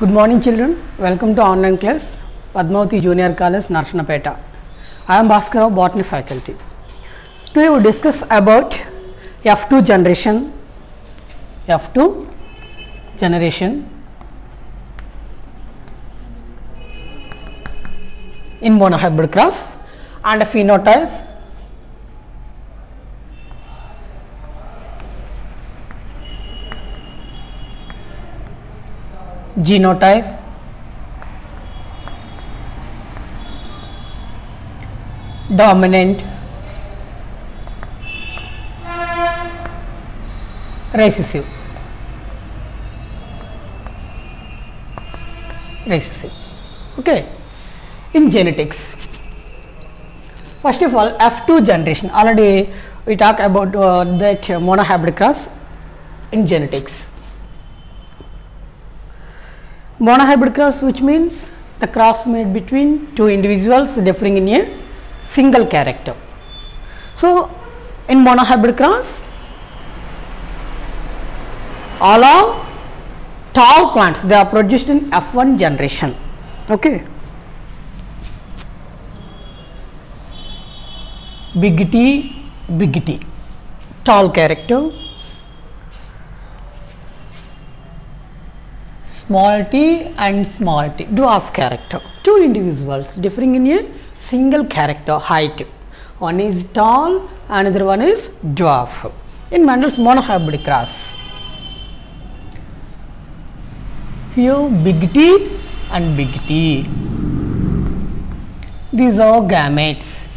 Good morning children, welcome to online class Padmavati Junior College, Narshanapeta. I am Bhaskar, Botany faculty. Today we will discuss about F2 generation in monohybrid cross and a phenotype genotype dominant recessive okay. In genetics, first of all F2 generation, already we talk about that monohybrid cross in genetics. Monohybrid cross, which means the cross made between two individuals differing in a single character. So in monohybrid cross, all are tall plants, they are produced in F1 generation. Okay. Big T, tall character. Small t and small t, dwarf character. Two individuals differing in a single character height. One is tall, another one is dwarf. In Mendel's monohybrid cross, here big T and big T. These are gametes.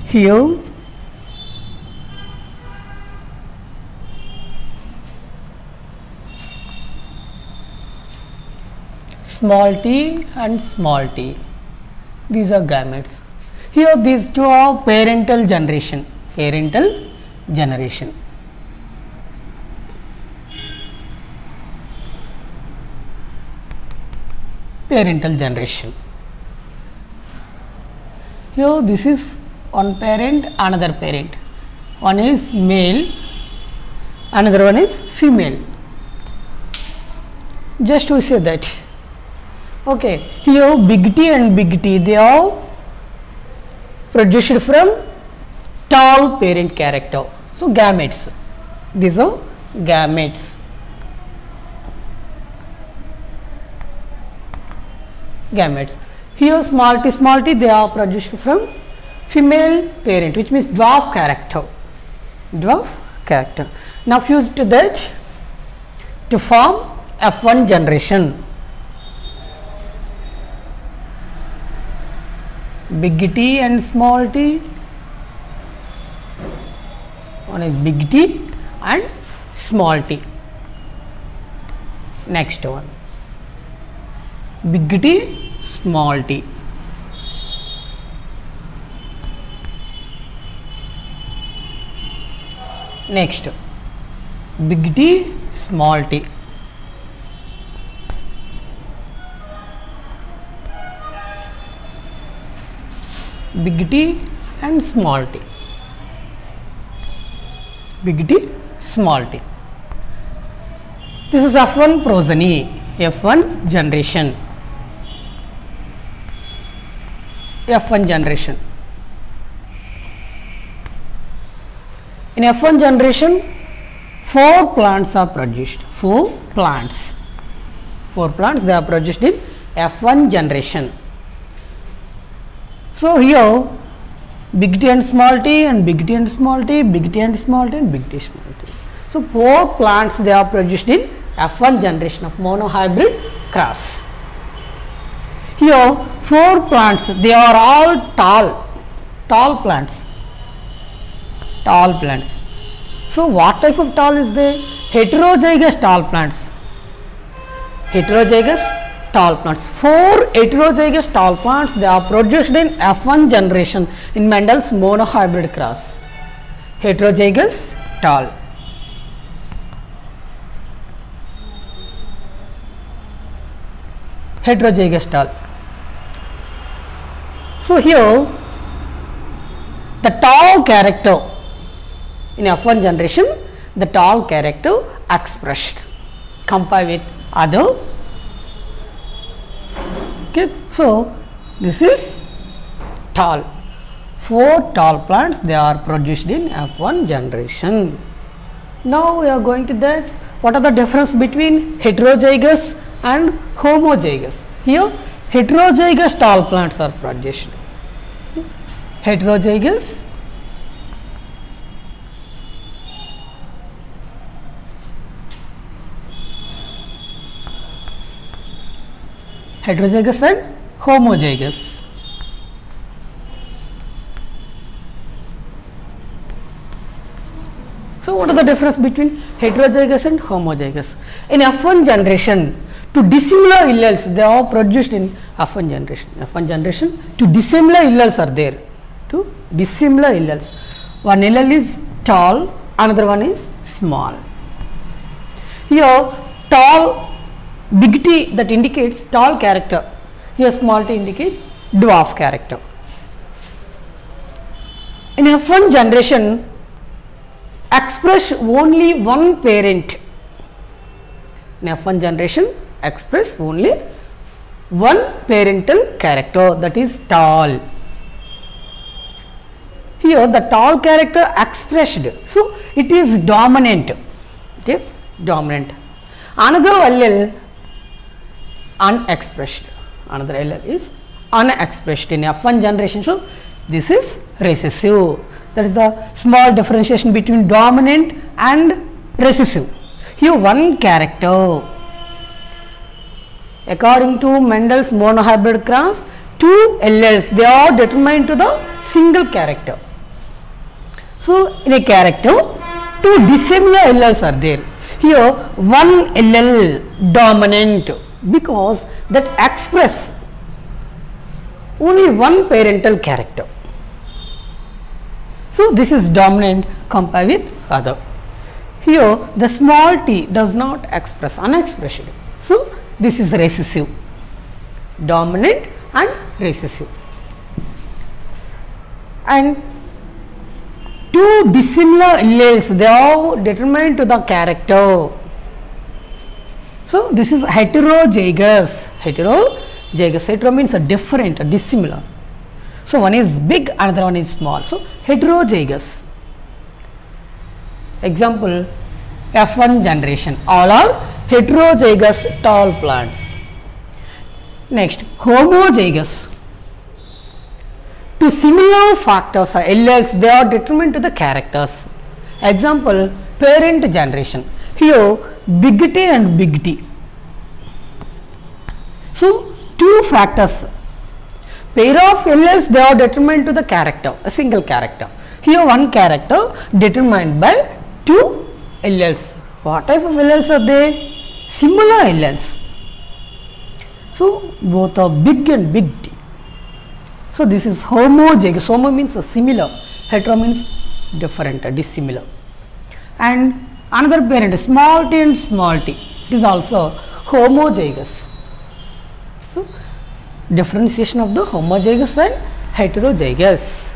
Here small t and small t, these are gametes. Here these two are parental generation. Here this is one parent, another parent. One is male, another one is female. Just to say that. Okay, here big T and big T, they are produced from tall parent character. So gametes, these are gametes. Here small t, they are produced from female parent, which means dwarf character. Now fuse to that to form F1 generation. Big T and small t, one is big T and small t. Next one, big T, small t. Next, big T, small t. Big T and small t. Big T, small t. This is F1 progeny, F1 generation. In F1 generation, 4 plants are produced. 4 plants, they are produced in F1 generation. So here big T and small t and big T and small t, big T and small t and big T small t. So 4 plants, they are produced in F1 generation of monohybrid cross. Here 4 plants, they are all tall plants. So what type of tall is they? Heterozygous tall plants. 4 heterozygous tall plants, they are produced in F1 generation in Mendel's monohybrid cross. Heterozygous tall. So here the tall character in F1 generation, the tall character expressed compare with other Okay, so this is tall. 4 tall plants, they are produced in F1 generation. Now we are going to that. What are the difference between heterozygous and homozygous? Here heterozygous tall plants are produced. Heterozygous and homozygous. So what are the difference between heterozygous and homozygous? In F1 generation, two dissimilar alleles, they are produced in F1 generation. F1 generation, two dissimilar alleles are there. Two dissimilar alleles. One allele is tall, another one is small. Here tall, big T, that indicates tall character. Here small t indicate dwarf character. In F1 generation, express only one parent. In F1 generation, express only one parental character, that is tall. Here the tall character expressed, so it is dominant. It is dominant. Another allele unexpressed. Another allele is unexpressed in F1 generation. So this is recessive. That is the small differentiation between dominant and recessive. Here one character. According to Mendel's monohybrid cross, two alleles, they are determined to the single character. So in a character, two dissimilar alleles are there. Here one allele dominant because that express only one parental character. So this is dominant compared with other. Here the small t does not express, unexpressed. So this is recessive, dominant and recessive. And two dissimilar alleles, they are determined to the character. So this is heterozygous. Heterozygous. Hetero means a different, a dissimilar. So one is big, another one is small. So heterozygous. Example, F1 generation, all are heterozygous tall plants. Next, homozygous. Two similar factors are alleles, they are determined to the characters. Example, parent generation. Here big T and big T. So two factors. Pair of alleles, they are determined to the character, a single character. Here one character determined by two alleles. What type of alleles are they? Similar alleles. So both are big and big T. So this is homozygous. Homo means similar, hetero means different, dissimilar. And another parent, small t and small t, it is also homozygous. So differentiation of the homozygous and heterozygous.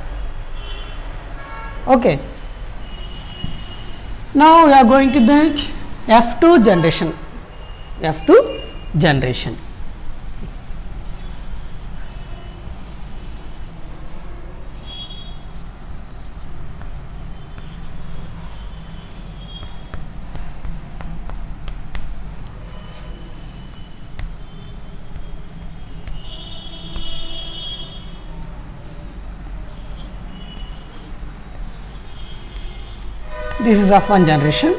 Okay. Now we are going to the F2 generation. F2 generation. This is F1 generation.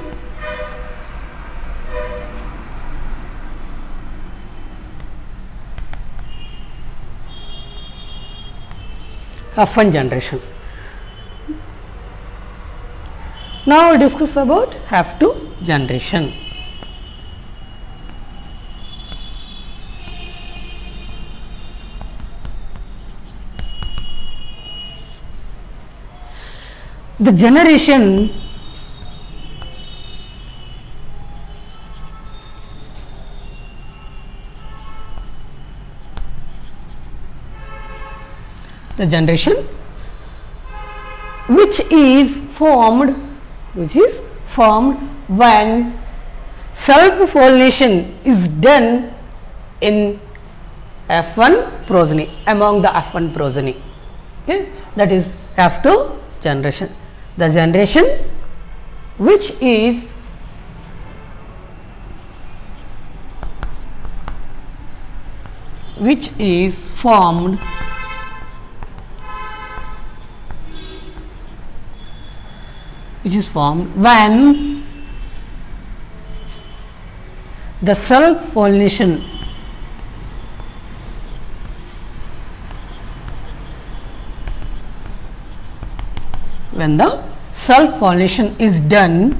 F1 generation. Now we discuss about F2 generation. The generation which is formed when self pollination is done in F1 progeny, among the F1 progeny. Okay, that is F2 generation. The generation which is formed when the self pollination is done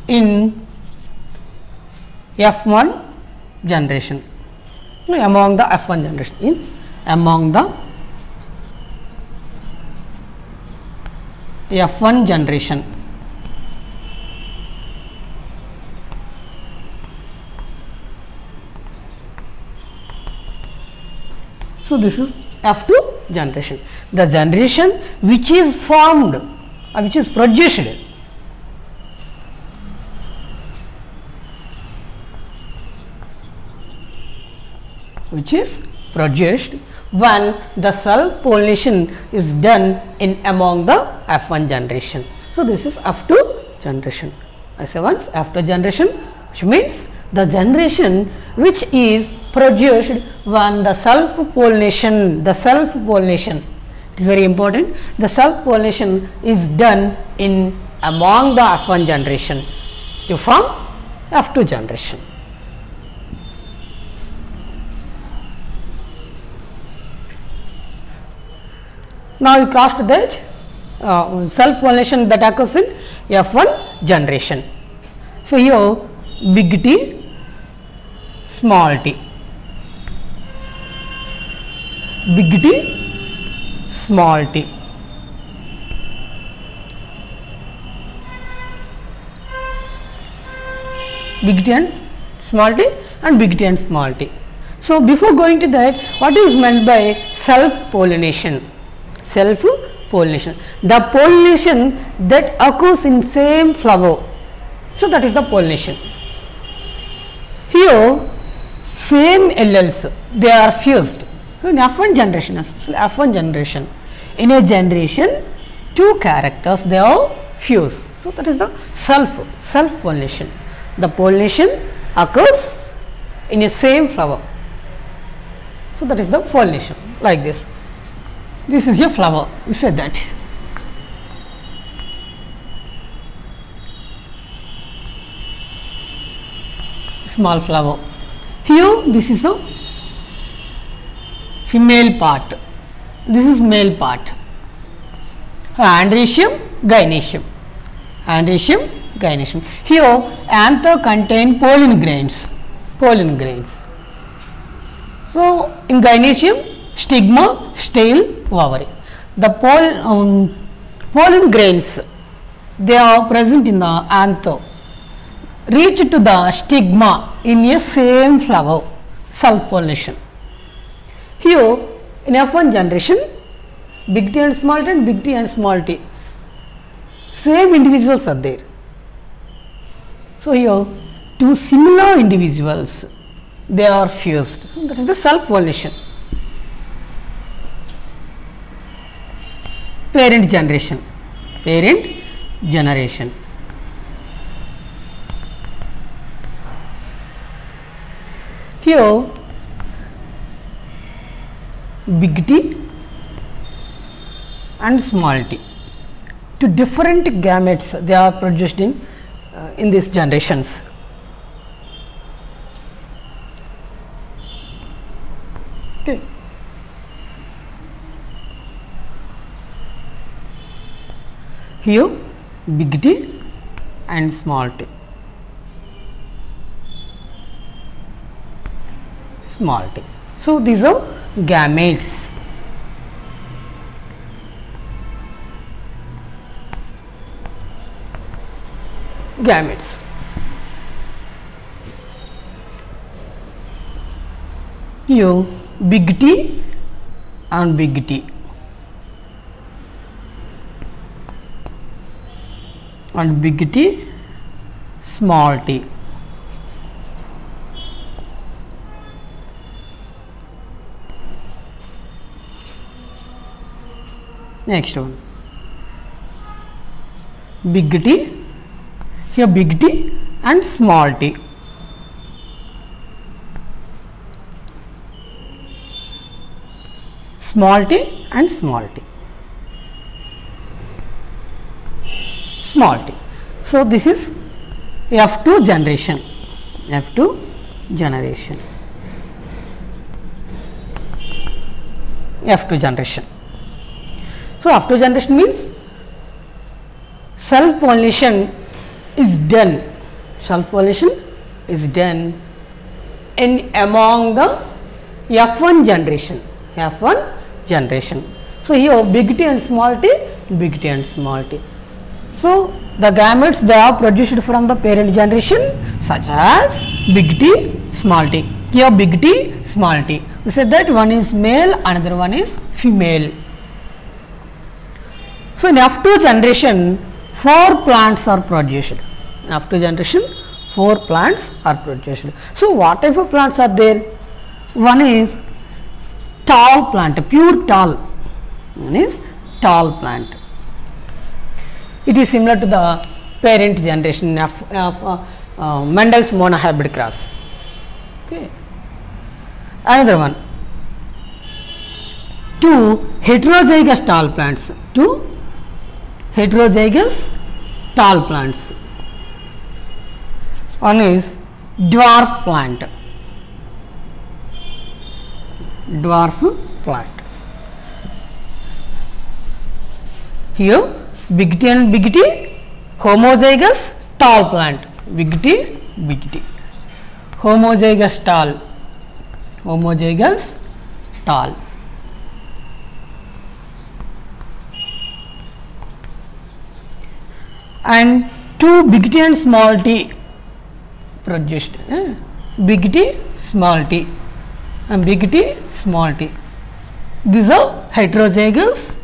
in F1 generation, among the F1 generation, among the F1 generation. So this is F2 generation, the generation which is formed or which is produced when the self pollination is done in among the F1 generation. So this is F2 generation. I say once, F2 generation, which means the generation which is produced when the self pollination, it is very important, the self pollination is done in among the F1 generation to form F2 generation. Now we crossed that self pollination that occurs in F1 generation. So here big T, small t, big T, small t. Big T and small t and big T and small t. So before going to that, what is meant by self pollination? Self pollination, the pollination that occurs in same flower. So that is the pollination. Here same alleles, they are fused in F1 generation, especially F1 generation. In a generation, two characters they are fused. So that is the self pollination. The pollination occurs in a same flower. So that is the pollination, like this. This is a flower, we said that. Small flower. Here this is a female part, this is male part. Androecium, gynoecium. Androecium, gynoecium. Here anther contain pollen grains. So in gynoecium, stigma, stele, ovary. The pollen grains, they are present in the anther, reach to the stigma in a same flower, self pollination. Here in F1 generation, big T and small t and big T and small t, same individuals are there. So here two similar individuals, they are fused. So that is the self pollination. Parent generation. Here big T and small t, two different gametes they are produced in these generations. Okay. Here big T and small t, So these are gametes. Here big T and big T. and big T, small t. Next one, big T, here big T and small t. Small t and small t. Small t. So, this is F2 generation, F2 generation, F2 generation. So, F2 generation means self pollination is done, self pollination is done in among the F1 generation, F1 generation. So, here big T and small t, big T and small t. So, the gametes they are produced from the parent generation such as big T, small t. Here big T, small t. We said that one is male, another one is female. So, in F2 generation 4 plants are produced. In F2 generation 4 plants are produced. So, what type of plants are there? One is tall plant, pure tall. One is tall plant. It is similar to the parent generation of Mendel's monohybrid cross. Okay. Another one, 2 heterozygous tall plants, 2 heterozygous tall plants. One is dwarf plant, dwarf plant. Here big T and big T, homozygous tall plant, big T, homozygous tall, homozygous tall. And 2 big T and small t produced, big T, small t and big T, small t. These are heterozygous,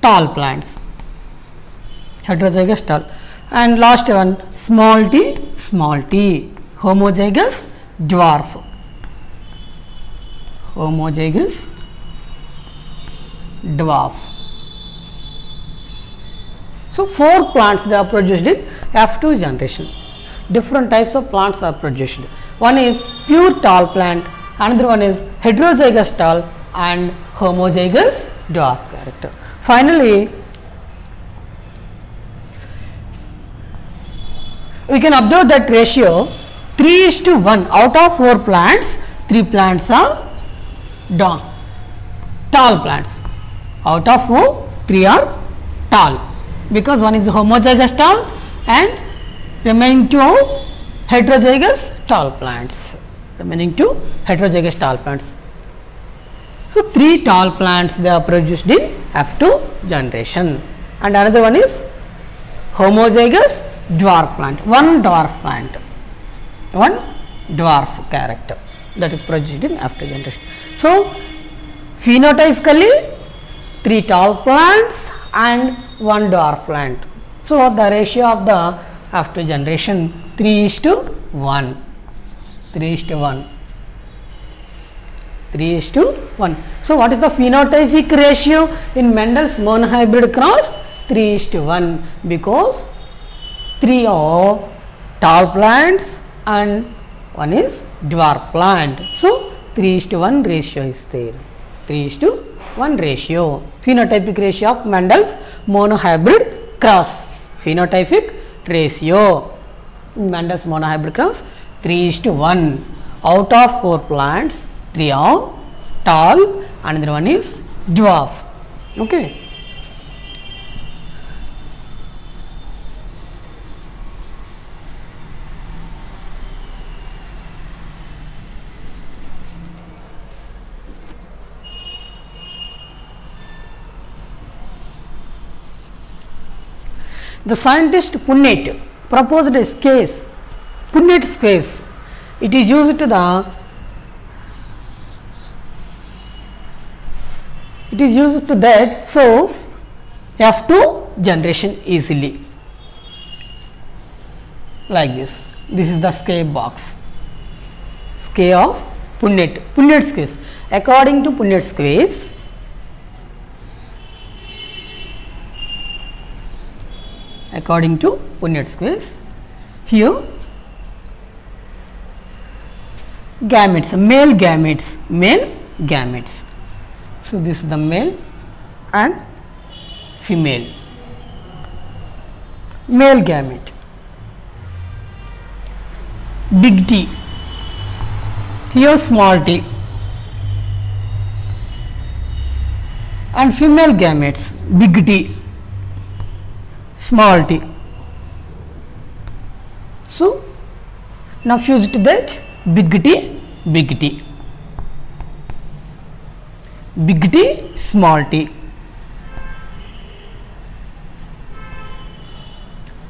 tall plants, heterozygous tall. And last one, small t, homozygous dwarf, homozygous dwarf. So, 4 plants they are produced in F2 generation. Different types of plants are produced. One is pure tall plant, another one is heterozygous tall and homozygous dwarf character. Finally, we can observe that ratio 3:1. Out of 4 plants, 3 plants are tall plants. Out of 4, 3 are tall, because one is homozygous tall and remaining 2 heterozygous tall plants. Remaining 2 heterozygous tall plants. So, 3 tall plants they are produced in F2 generation, and another one is homozygous dwarf plant, one dwarf plant, one dwarf character that is produced in F2 generation. So, phenotypically 3 tall plants and 1 dwarf plant. So, the ratio of the F2 generation 3:1, 3:1. 3:1. So, what is the phenotypic ratio in Mendel's monohybrid cross? 3:1, because 3 are tall plants and 1 is dwarf plant. So, 3:1 ratio is there, 3:1 ratio, phenotypic ratio of Mendel's monohybrid cross, phenotypic ratio in Mendel's monohybrid cross 3:1. Out of 4 plants, 3 are tall, another one is dwarf. Okay. The scientist Punnett proposed a case, Punnett's case. It is used to the it is used to that source F2 generation easily, like this. This is the scale box, scale of Punnett case. According to Punnett's case, here gametes, male gametes. So this is the male and female. Male gamete, big T, here small t, and female gametes, big T, small t. So now fuse to that, big T, big T, big T, small t,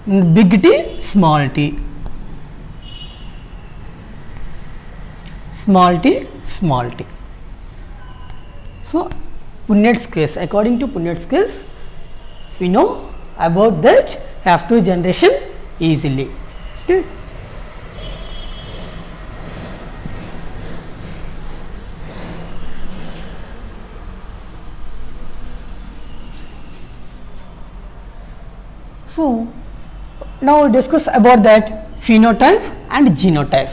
big T, small t, small t, small t. So Punnett's case, according to Punnett's case, we know about that F2 generation easily. Okay. So now we discuss about that phenotype and genotype.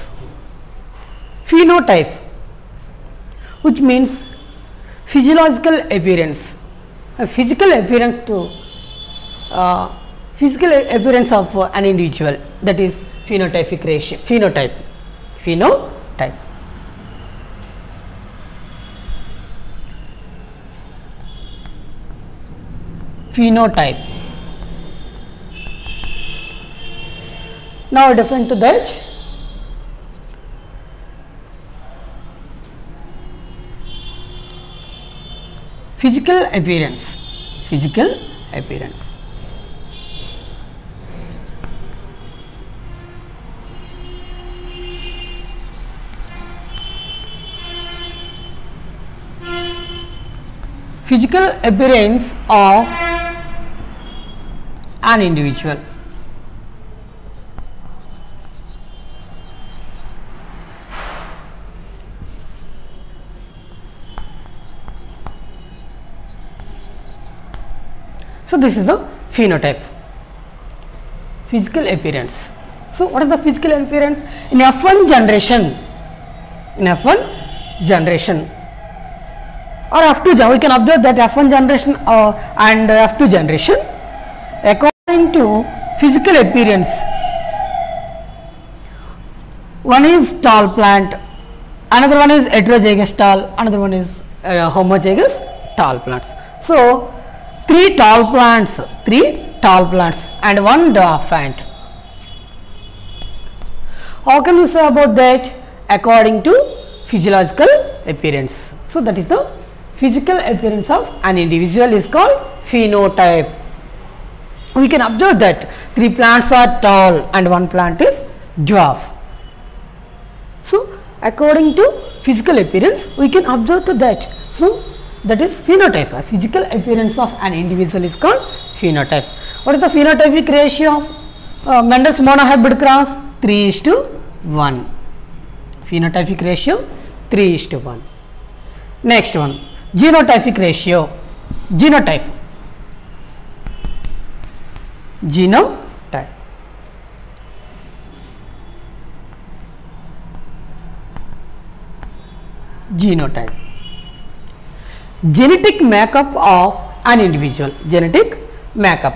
Phenotype, which means physiological appearance, a physical appearance to physical appearance of an individual, that is phenotypic ratio. Phenotype. Now different to that, physical appearance. Physical appearance. Physical appearance of an individual. So this is the phenotype, physical appearance. So what is the physical appearance in F1 generation? In F1 generation or F2, we can observe that F1 generation and F2 generation, according to physical appearance, one is tall plant, another one is heterozygous tall, another one is homozygous tall plants. So three tall plants and one dwarf ant. How can you say about that? According to physiological appearance. So that is the physical appearance of an individual is called phenotype. We can observe that three plants are tall and one plant is dwarf. So according to physical appearance, we can observe to that. So that is phenotype. A physical appearance of an individual is called phenotype. What is the phenotypic ratio of Mendel's monohybrid cross? 3:1. Phenotypic ratio 3:1. Next one, genotypic ratio. Genotype. Genotype. Genetic makeup of an individual. Genetic makeup.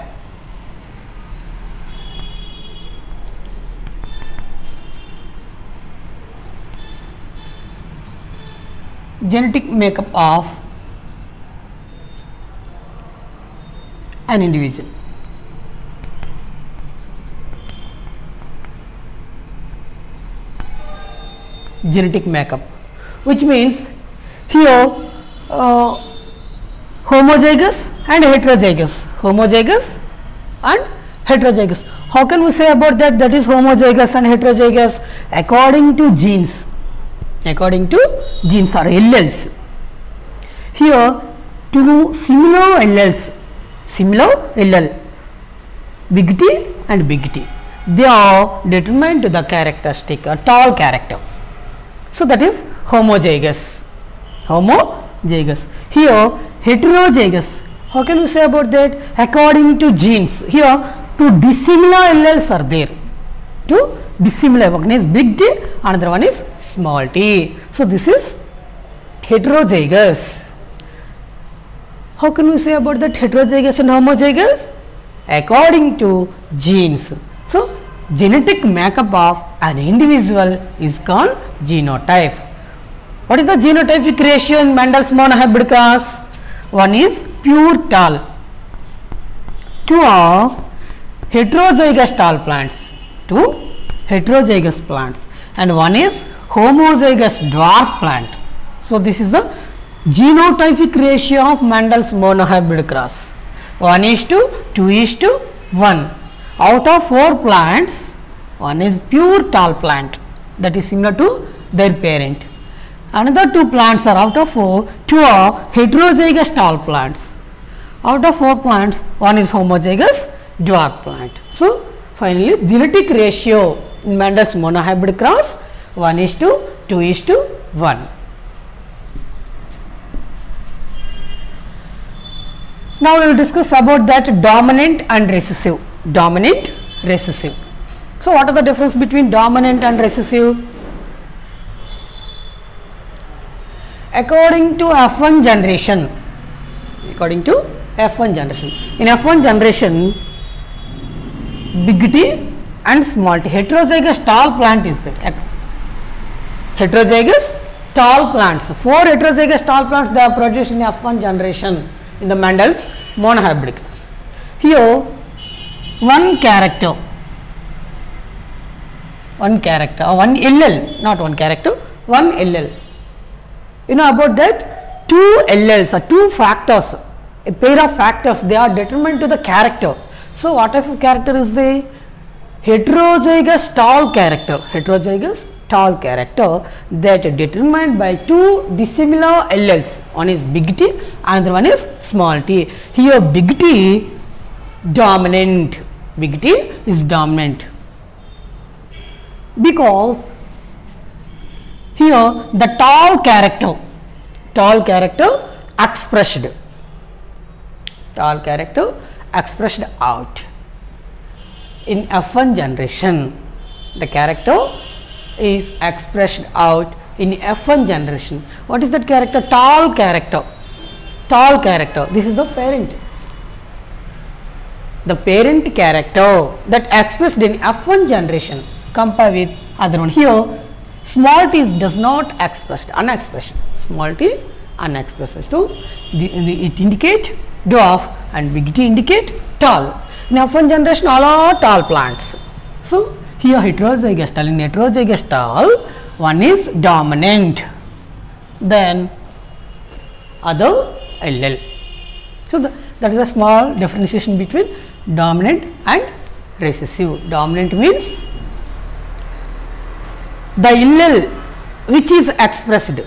Genetic makeup of an individual. Genetic makeup, which means here homozygous and heterozygous. Homozygous and heterozygous. How can we say about that? That is homozygous and heterozygous according to genes. According to genes or alleles. Here two similar alleles, similar allele, big T and big T, they are determined to the characteristic, a tall character. So that is homozygous. Homozygous. Here heterozygous. How can we say about that? According to genes, here two dissimilar alleles are there. Two dissimilar, one is big T, another one is small t. So this is heterozygous. How can we say about that heterozygous and homozygous? According to genes. So genetic makeup of an individual is called genotype. What is the genotypic ratio in Mendel's monohybrid cross? One is pure tall. Two are heterozygous tall plants. Two heterozygous plants, and one is homozygous dwarf plant. So this is the genotypic ratio of Mendel's monohybrid cross. 1:2, 2:1. Out of 4 plants, one is pure tall plant, that is similar to their parent. Another 2 plants are out of 4, 2 are heterozygous tall plants. Out of 4 plants, one is homozygous dwarf plant. So finally, genetic ratio in Mendel's monohybrid cross 1:2, 2:1. Now we will discuss about that dominant and recessive. Dominant, recessive. So what are the difference between dominant and recessive? According to F1 generation, in F1 generation, big T and small t, heterozygous tall plant is there. Heterozygous tall plants, 4 heterozygous tall plants they are produced in F1 generation in the Mendel's monohybrid class. Here one character, one allele, not one character, one allele. You know about that? 2 alleles or 2 factors, a pair of factors, they are determined to the character. So what type of character is they? Heterozygous tall character, that determined by 2 dissimilar alleles. One is big T, another one is small t. Here big T dominant, big T is dominant because here the tall character expressed out in F1 generation. The character is expressed out in F1 generation. What is that character? Tall character. This is the parent. The parent character that expressed in F1 generation. Compare with other one. Here small t does not expressed, unexpressed. Small t unexpressed. So it indicate dwarf and big T indicate tall. In F1 generation all are tall plants. So here heterozygous tall, in heterozygous tall one is dominant, then other allele. So that is a small differentiation between dominant and recessive. Dominant means the allele which is expressed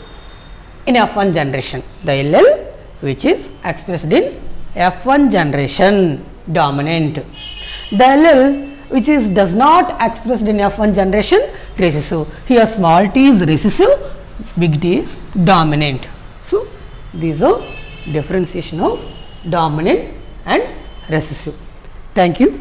in F1 generation, the allele which is expressed in F1 generation, dominant. The allele which is does not expressed in F1 generation, recessive. Here small t is recessive, big T is dominant. So these are differentiation of dominant and recessive. Thank you.